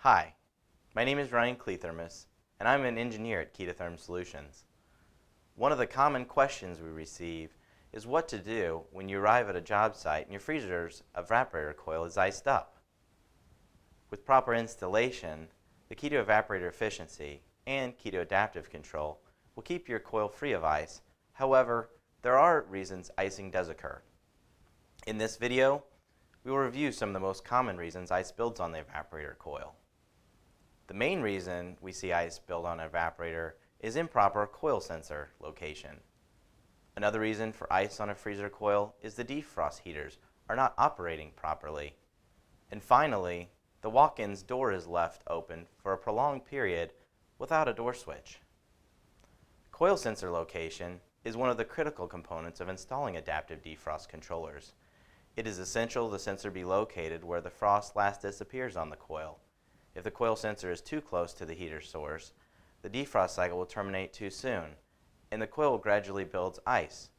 Hi, my name is Kliethermes, and I'm an engineer at KE2 Solutions. One of the common questions we receive is what to do when you arrive at a job site and your freezer's evaporator coil is iced up. With proper installation, the KE2 Evaporator Efficiency and KE2 Adaptive Control will keep your coil free of ice. However, there are reasons icing does occur. In this video, we will review some of the most common reasons ice builds on the evaporator coil. The main reason we see ice build on an evaporator is improper coil sensor location. Another reason for ice on a freezer coil is the defrost heaters are not operating properly. And finally, the walk-in's door is left open for a prolonged period without a door switch. Coil sensor location is one of the critical components of installing adaptive defrost controllers. It is essential the sensor be located where the frost last disappears on the coil. If the coil sensor is too close to the heater source, the defrost cycle will terminate too soon, and the coil gradually builds ice.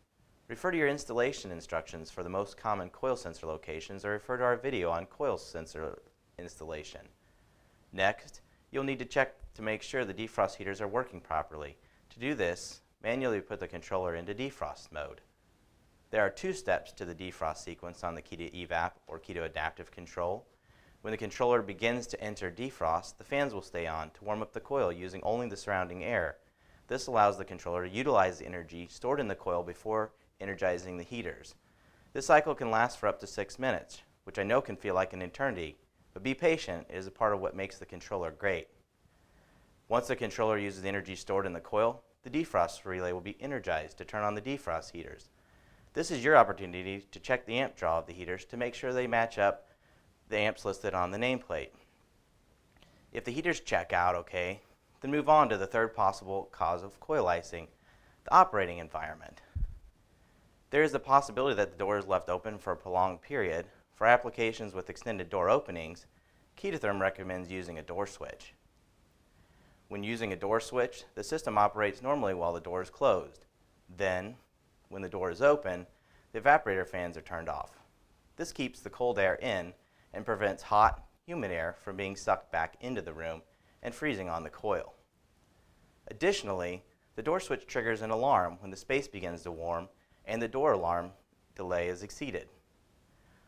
Refer to your installation instructions for the most common coil sensor locations, or refer to our video on coil sensor installation. Next, you'll need to check to make sure the defrost heaters are working properly. To do this, manually put the controller into defrost mode. There are two steps to the defrost sequence on the KE2 Evap or KE2 Adaptive Control. When the controller begins to enter defrost, the fans will stay on to warm up the coil using only the surrounding air. This allows the controller to utilize the energy stored in the coil before energizing the heaters. This cycle can last for up to 6 minutes, which I know can feel like an eternity, but be patient, it is a part of what makes the controller great. Once the controller uses the energy stored in the coil, the defrost relay will be energized to turn on the defrost heaters. This is your opportunity to check the amp draw of the heaters to make sure they match up the amps listed on the nameplate. If the heaters check out okay, then move on to the third possible cause of coil icing, the operating environment. There is the possibility that the door is left open for a prolonged period. For applications with extended door openings, KE2 recommends using a door switch. When using a door switch, the system operates normally while the door is closed. Then, when the door is open, the evaporator fans are turned off. This keeps the cold air in and prevents hot, humid air from being sucked back into the room and freezing on the coil. Additionally, the door switch triggers an alarm when the space begins to warm and the door alarm delay is exceeded.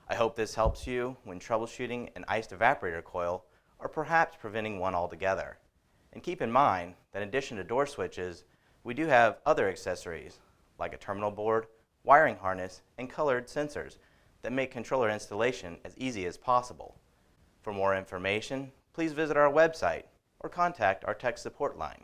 I hope this helps you when troubleshooting an iced evaporator coil or perhaps preventing one altogether. And keep in mind that in addition to door switches, we do have other accessories like a terminal board, wiring harness, and colored sensors that make controller installation as easy as possible. For more information, please visit our website or contact our tech support line.